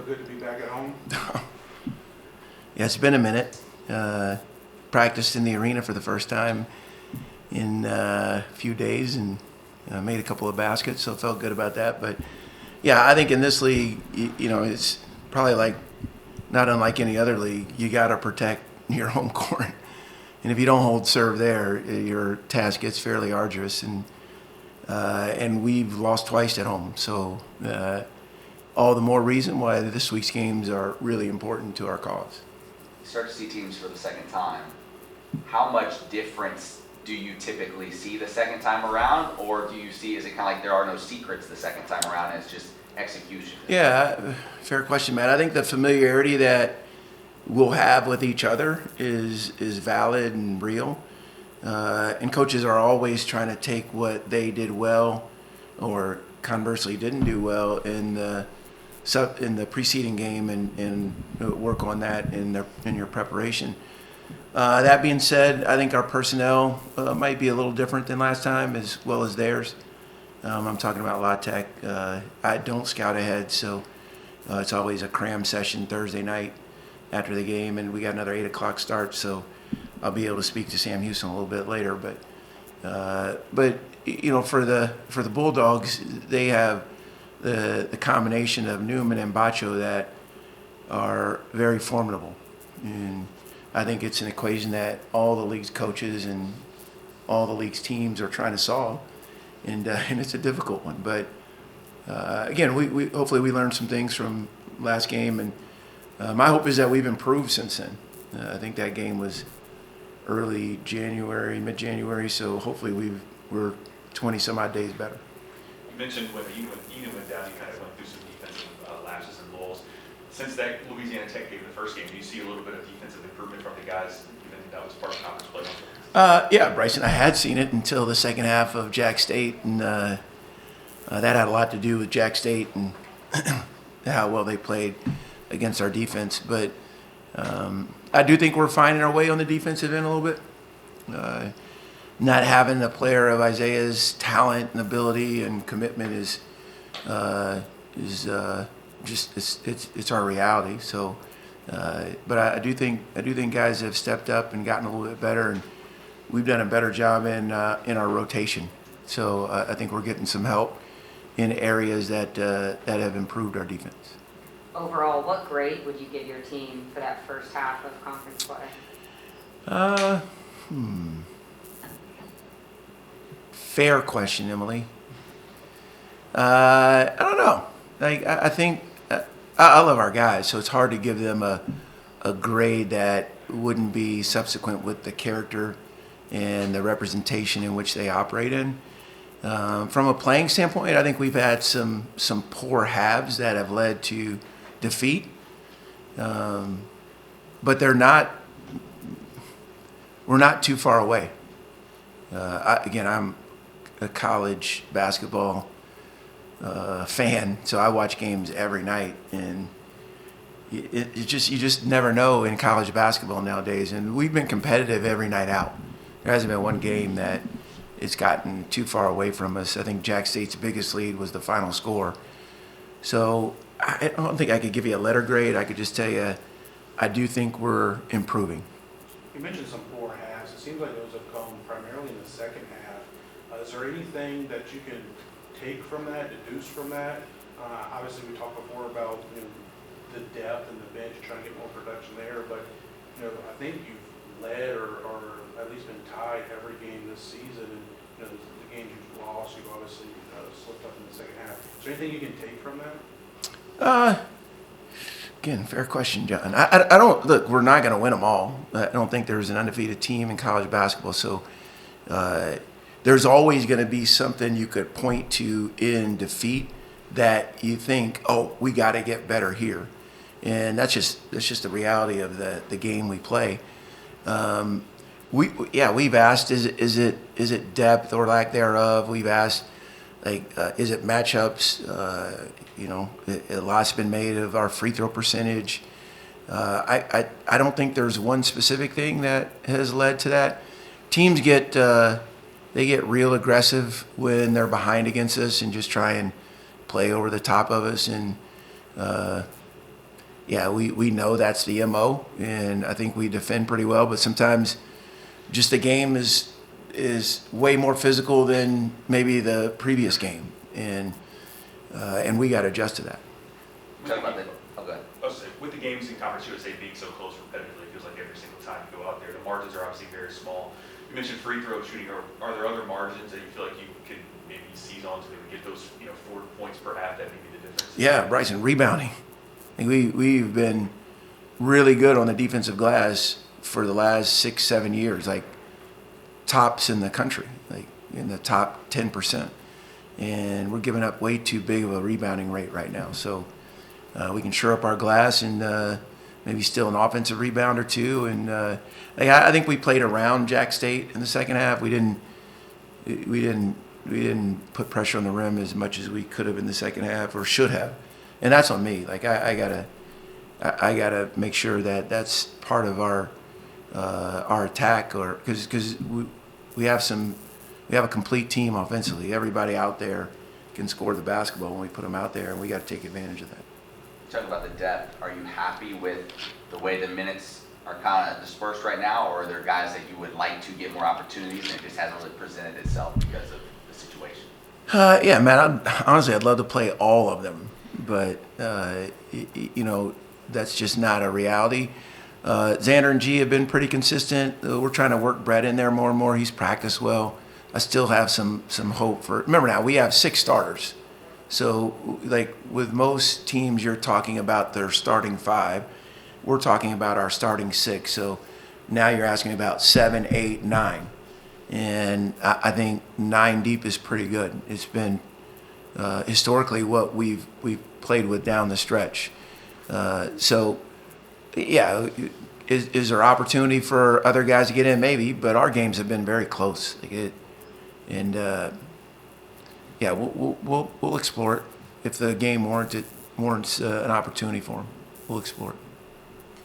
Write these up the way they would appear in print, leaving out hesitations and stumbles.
Feel good to be back at home? Yeah, it's been a minute. Practiced in the arena for the first time in a few days and made a couple of baskets, so felt good about that. But yeah, I think in this league, it's probably like not unlike any other league. You got to protect your home court, and if you don't hold serve there, your task gets fairly arduous. And we've lost twice at home, so all the more reason why this week's games are really important to our cause. You start to see teams for the second time. How much difference do you typically see the second time around, or do you see, is it kind of like there are no secrets the second time around and it's just execution? Yeah, fair question, Matt. I think the familiarity that we'll have with each other is valid and real. And coaches are always trying to take what they did well or conversely didn't do well in the preceding game and work on that in your preparation. That being said, I think our personnel might be a little different than last time as well as theirs. I'm talking about La Tech. I don't scout ahead, so it's always a cram session Thursday night after the game, and we got another 8 o'clock start, so I'll be able to speak to Sam Houston a little bit later. But for the Bulldogs, they have the combination of Newman and Bacho that are very formidable. And I think it's an equation that all the league's coaches and all the league's teams are trying to solve, and it's a difficult one. But again, we hopefully we learned some things from last game, and my hope is that we've improved since then. I think that game was early January, mid-January, so hopefully we're 20 some odd days better. You mentioned when Eden went down, you kind of went through some defensive lapses and lulls. Since that Louisiana Tech game, the first game, do you see a little bit of defensive improvement from the guys, even that was part of conference play? Yeah, Bryson, I had seen it until the second half of Jack State, and that had a lot to do with Jack State and how well they played against our defense. But I do think we're finding our way on the defensive end a little bit. Not having a player of Isaiah's talent and ability and commitment is just it's our reality. So, but I do think guys have stepped up and gotten a little bit better, and we've done a better job in our rotation. So I think we're getting some help in areas that have improved our defense. Overall, what grade would you give your team for that first half of conference play? Fair question, Emily. I don't know. I think I love our guys, so it's hard to give them a grade that wouldn't be subsequent with the character and the representation in which they operate in. From a playing standpoint, I think we've had some poor halves that have led to defeat, but we're not too far away. I'm a college basketball fan, so I watch games every night, and you just never know in college basketball nowadays. And we've been competitive every night out. There hasn't been one game that it's gotten too far away from us. I think Jack State's biggest lead was the final score. So I don't think I could give you a letter grade. I could just tell you I do think we're improving. You mentioned some poor halves. It seems like those have come primarily in the second half. Is there anything that you can take from that, deduce from that? Obviously, we talked before about the depth and the bench, trying to get more production there. But I think you've led or at least been tied every game this season. And the games you've lost, you've obviously slipped up in the second half. Is there anything you can take from that? Again, fair question, John. I don't look. We're not going to win them all. I don't think there's an undefeated team in college basketball. So there's always going to be something you could point to in defeat that you think, oh, we got to get better here, and that's just the reality of the game we play. We've asked, is it depth or lack thereof? We've asked, is it matchups? A lot's been made of our free throw percentage. I don't think there's one specific thing that has led to that. Teams get real aggressive when they're behind against us and just try and play over the top of us. And yeah, we know that's the MO, and I think we defend pretty well. But sometimes, just the game is way more physical than maybe the previous game, and we got to adjust to that. Talk about the, oh, go ahead. With the games in Conference USA being so close repetitively, it feels like every single time you go out there, the margins are obviously very small. You mentioned free throw shooting. Are there other margins that you feel like you could maybe seize on to maybe get those 4 points per half that may be the difference? Yeah, Bryson, rebounding. I think we've been really good on the defensive glass for the last 6-7 years, like tops in the country, like in the top 10%. And we're giving up way too big of a rebounding rate right now. So we can shore up our glass and maybe steal an offensive rebound or two. And I think we played around Jack State in the second half. We didn't put pressure on the rim as much as we could have in the second half or should have. And that's on me. Like I gotta make sure that that's part of our attack, or because we have a complete team offensively. Everybody out there can score the basketball when we put them out there, and we got to take advantage of that. Talk about the depth. Are you happy with the way the minutes are kind of dispersed right now, or are there guys that you would like to get more opportunities and it just hasn't really presented itself because of the situation? Yeah, man. Honestly, I'd love to play all of them, but that's just not a reality. Xander and G have been pretty consistent. We're trying to work Brett in there more and more. He's practiced well. I still have some hope for. Remember now, we have 6 starters. So, like with most teams, you're talking about their starting 5. We're talking about our starting 6. So now you're asking about 7, 8, 9. And I think 9 deep is pretty good. It's been historically what we've played with down the stretch. So, yeah, is there opportunity for other guys to get in? Maybe, but our games have been very close. Yeah, we'll explore it. If the game warrants an opportunity for them, we'll explore it.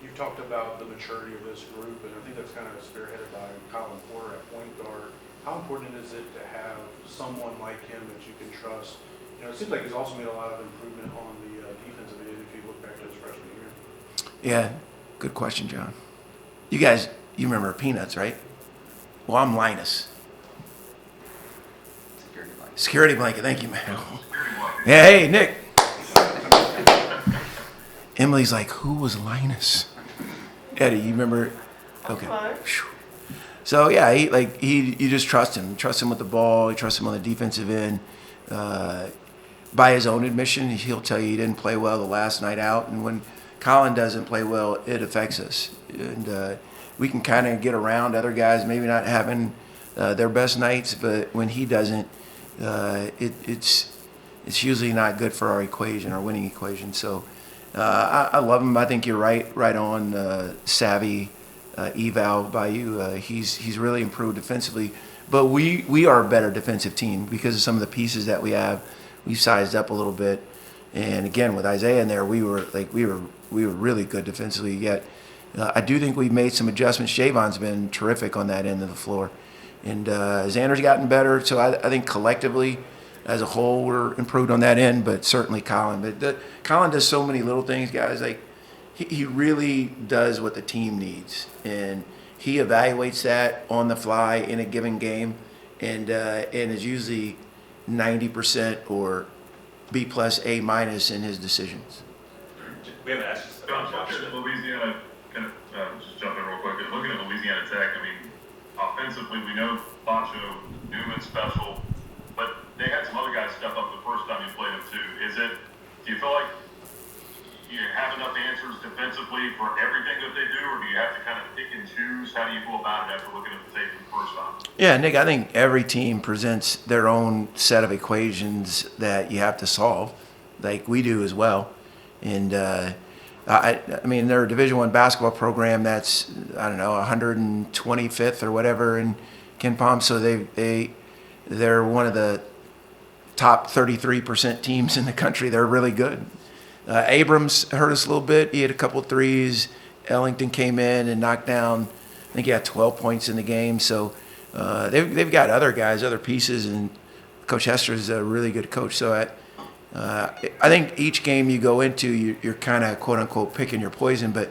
You've talked about the maturity of this group, and I think that's kind of spearheaded by Colin Porter at point guard. How important is it to have someone like him that you can trust? It seems like he's also made a lot of improvement on the defensive end if you look back to his freshman year. Yeah, good question, John. You guys, you remember Peanuts, right? Well, I'm Linus. Security blanket, thank you, man. Yeah, hey, Nick. Emily's like, who was Linus? Eddie, you remember? Okay. So yeah, you just trust him. Trust him with the ball. You trust him on the defensive end. By his own admission, he'll tell you he didn't play well the last night out. And when Colin doesn't play well, it affects us. And we can kind of get around other guys maybe not having their best nights, but when he doesn't, it's usually not good for our winning equation. So I love him. I think you're right on savvy eval by you. He's really improved defensively, but we are a better defensive team because of some of the pieces that we have. We've sized up a little bit, and again with Isaiah in there, we were really good defensively. Yet I do think we've made some adjustments. Javon's been terrific on that end of the floor. And Xander's gotten better, so I think collectively, as a whole, we're improved on that end. But certainly Colin. But Colin does so many little things, guys. Like he really does what the team needs, and he evaluates that on the fly in a given game, and is usually 90% or B+, A- in his decisions. We haven't asked you John, about looking at Louisiana, kind of just jump in real quick. Looking at Louisiana Tech, I mean, offensively, we know Bacho, Newman's special, but they had some other guys step up the first time you played them too. Do you feel like you have enough answers defensively for everything that they do, or do you have to kind of pick and choose? How do you go about it after looking at the tape for the first time? Yeah, Nick, I think every team presents their own set of equations that you have to solve, like we do as well. And I mean, they're a Division I basketball program that's, 125th or whatever in Ken Palm. So they're one of the top 33% teams in the country. They're really good. Abrams hurt us a little bit. He had a couple of threes. Ellington came in and knocked down, I think he had 12 points in the game. So they've got other guys, other pieces, and Coach Hester is a really good coach. So I think each game you go into, you're kind of quote unquote picking your poison. But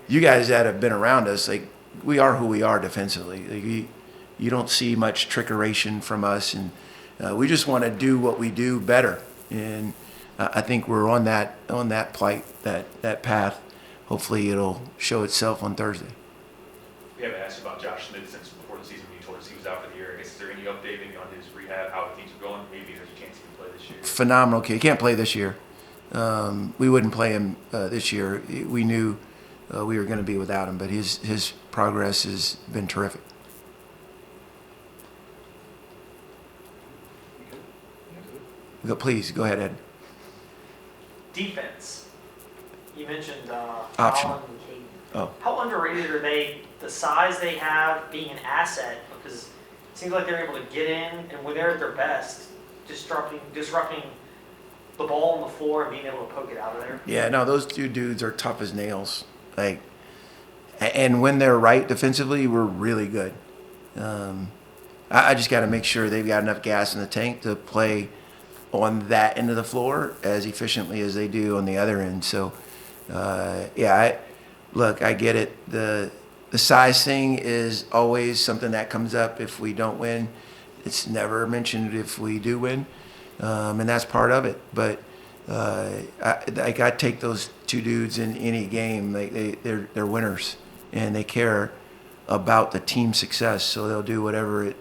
you guys that have been around us, like we are who we are defensively. Like, you don't see much trickeration from us, and we just want to do what we do better. And I think we're on that plight, that path. Hopefully, it'll show itself on Thursday. We haven't asked about Josh Smith since before the season when you told us he was out for the year. I guess, is there any update maybe on his rehab, how things are going? Maybe there's a chance he can play this year. Phenomenal kid. He can't play this year. We wouldn't play him this year. We knew we were going to be without him, but his progress has been terrific. Please, go ahead, Ed. Defense. You mentioned Option. Colin and Caden. Oh. How underrated are they? The size they have, being an asset, because it seems like they're able to get in, and when they're at their best, disrupting the ball on the floor and being able to poke it out of there. Yeah, no, those two dudes are tough as nails. Like, and when they're right defensively, we're really good. I just got to make sure they've got enough gas in the tank to play on that end of the floor as efficiently as they do on the other end. So, I get it. The size thing is always something that comes up if we don't win. It's never mentioned if we do win, and that's part of it. But I take those two dudes in any game. They're winners, and they care about the team success. So they'll do whatever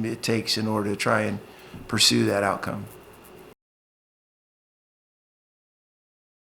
it takes in order to try and pursue that outcome.